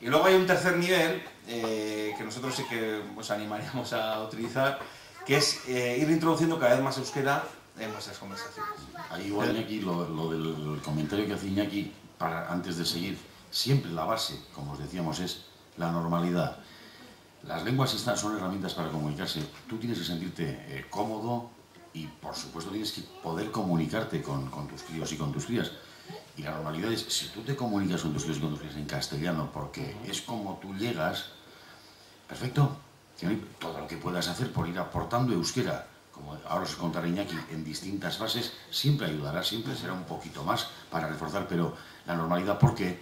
Y luego hay un tercer nivel que nosotros sí que os animaríamos a utilizar, que es ir introduciendo cada vez más euskera en vuestras conversaciones. Ahí igual, Iñaki, lo del comentario que hace Iñaki, antes de seguir, siempre la base, como os decíamos, es la normalidad. Las lenguas son herramientas para comunicarse. Tú tienes que sentirte cómodo y, por supuesto, tienes que poder comunicarte con tus críos y con tus crías. Y la normalidad es, si tú te comunicas con tus críos y con tus crías en castellano, porque es como tú llegas, perfecto, todo lo que puedas hacer por ir aportando euskera, como ahora os contaré Iñaki, en distintas fases, siempre ayudará, siempre será un poquito más para reforzar, pero la normalidad, porque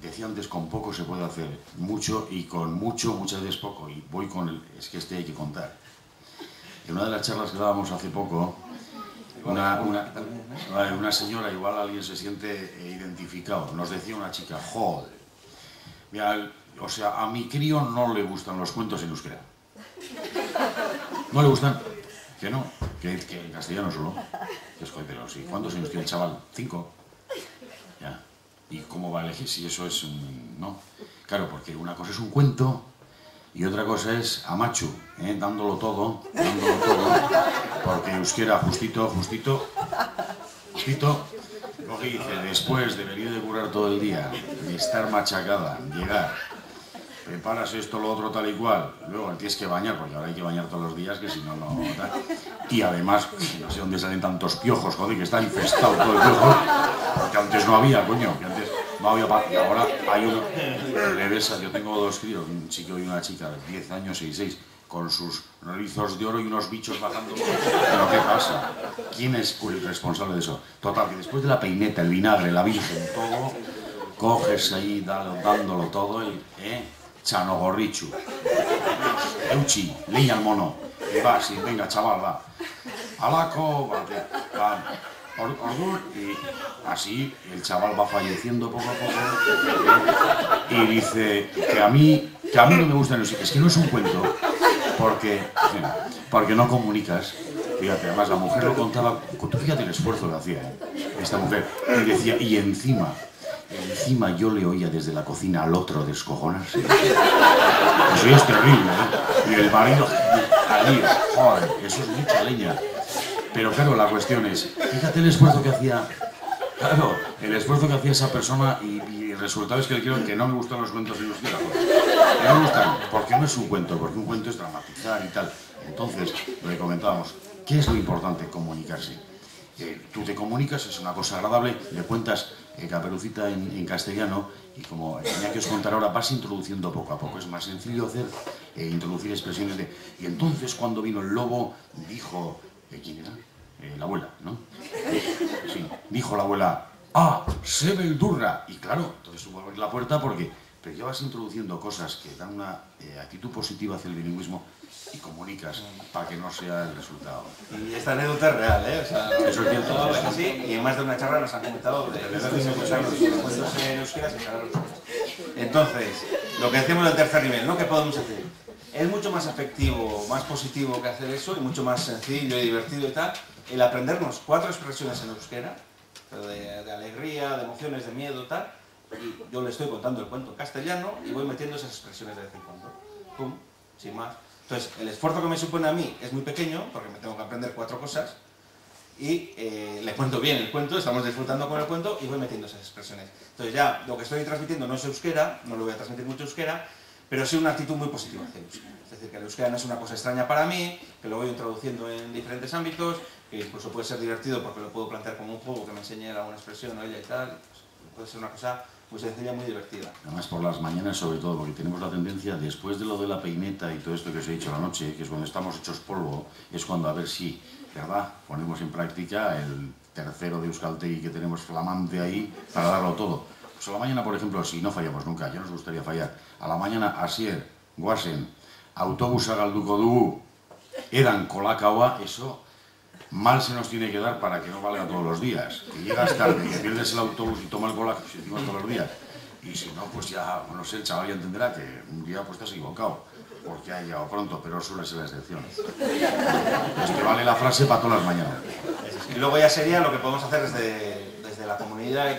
decía antes, con poco se puede hacer mucho, y con mucho, muchas veces poco, y voy con es que hay que contar. En una de las charlas que dábamos hace poco, una señora, igual alguien se siente identificado, nos decía una chica, joder, mira, o sea, a mi crío no le gustan los cuentos en euskera. ¿No le gustan? Que no, que en castellano solo. Que es, pero sí, ¿cuántos años tiene el chaval? 5. Ya. ¿Y cómo va a elegir si eso es un...? No. Claro, porque una cosa es un cuento y otra cosa es a macho, dándolo todo, porque euskera justito, coge y dice, después de venir de curar todo el día, de estar machacada, llegar, preparas esto, lo otro, tal y cual, luego tienes que bañar, porque ahora hay que bañar todos los días, que si no, no... Y además, no sé dónde salen tantos piojos, joder, que está infestado todo el piojo, porque antes no había, coño, que antes no había... Y ahora hay uno... Reversa, yo tengo 2 críos, un chico y una chica, 10 años y 6, con sus rizos de oro y unos bichos bajando. ¿Pero qué pasa? ¿Quién es el responsable de eso? Total, que después de la peineta, el vinagre, la virgen, todo, coges ahí dándolo todo y... Chanogorrichu, Euchi, leña al mono, y va, sí, venga chaval, va, alaco, va, y así el chaval va falleciendo poco a poco, y dice que a mí no me gustan los... Es que no es un cuento, porque no comunicas. Fíjate, además la mujer lo contaba, tú fíjate el esfuerzo que hacía esta mujer, y decía, y encima yo le oía desde la cocina al otro descojonarse. Eso es terrible, Y el marido allí, joder, eso es mucha leña. Pero claro, la cuestión es, fíjate el esfuerzo que hacía, claro, el esfuerzo que hacía esa persona, y el resultado es que le quiero que no me gustan los cuentos en euskera. Que no me gustan, porque no es un cuento, porque un cuento es dramatizar y tal. Entonces, lo que comentábamos, ¿qué es lo importante? Comunicarse. Tú te comunicas, es una cosa agradable, le cuentas Caperucita en castellano, y como tenía que os contar ahora, vas introduciendo poco a poco. Es más sencillo hacer, introducir expresiones de... Y entonces cuando vino el lobo, dijo... ¿quién era? La abuela, ¿no? Sí, dijo la abuela, ¡ah, Sebeldurra! Y claro, entonces tú vas a abrir la puerta porque... Pero ya vas introduciendo cosas que dan una actitud positiva hacia el bilingüismo y comunicas para que no sea el resultado. Y esta anécdota es real, O sea, eso es cierto. Sí, y en más de una charla nos han comentado de usar los cuentos en euskera sin saber los cuentos. Entonces, lo que decimos del tercer nivel, ¿no? ¿Qué podemos hacer? Es mucho más efectivo, más positivo que hacer eso, y mucho más sencillo y divertido y tal, el aprendernos 4 expresiones en euskera, de alegría, de emociones, de miedo, tal, y yo le estoy contando el cuento en castellano y voy metiendo esas expresiones de vez en cuando. Pum, sin más. Entonces, el esfuerzo que me supone a mí es muy pequeño, porque me tengo que aprender 4 cosas, y le cuento bien el cuento, estamos disfrutando con el cuento, y voy metiendo esas expresiones. Entonces ya, lo que estoy transmitiendo no es euskera, no lo voy a transmitir mucho euskera, pero sí una actitud muy positiva hacia el euskera. Es decir, que el euskera no es una cosa extraña para mí, que lo voy introduciendo en diferentes ámbitos, que incluso puede ser divertido porque lo puedo plantear como un juego que me enseñe alguna expresión o ella y tal, pues puede ser una cosa muy sencilla, muy divertida. Además por las mañanas sobre todo, porque tenemos la tendencia, después de lo de la peineta y todo esto que os he dicho a la noche, que es cuando estamos hechos polvo, es cuando a ver si, ¿verdad?, ponemos en práctica el tercero de Euskaltegui que tenemos flamante ahí para darlo todo. Pues a la mañana, por ejemplo, si no fallamos nunca, ya nos gustaría fallar, a la mañana asier, guasen, autobusa galduko dugu, edan kolakaua, eso mal se nos tiene que dar para que no valga todos los días. Que llegas tarde, que pierdes el autobús y toma el colacao todos los días. Y si no, pues ya, no sé, el chaval ya entenderá que un día pues estás equivocado, porque ha llegado pronto, pero suele ser la excepción. Pues que vale la frase para todas las mañanas. Y luego ya sería lo que podemos hacer desde la comunidad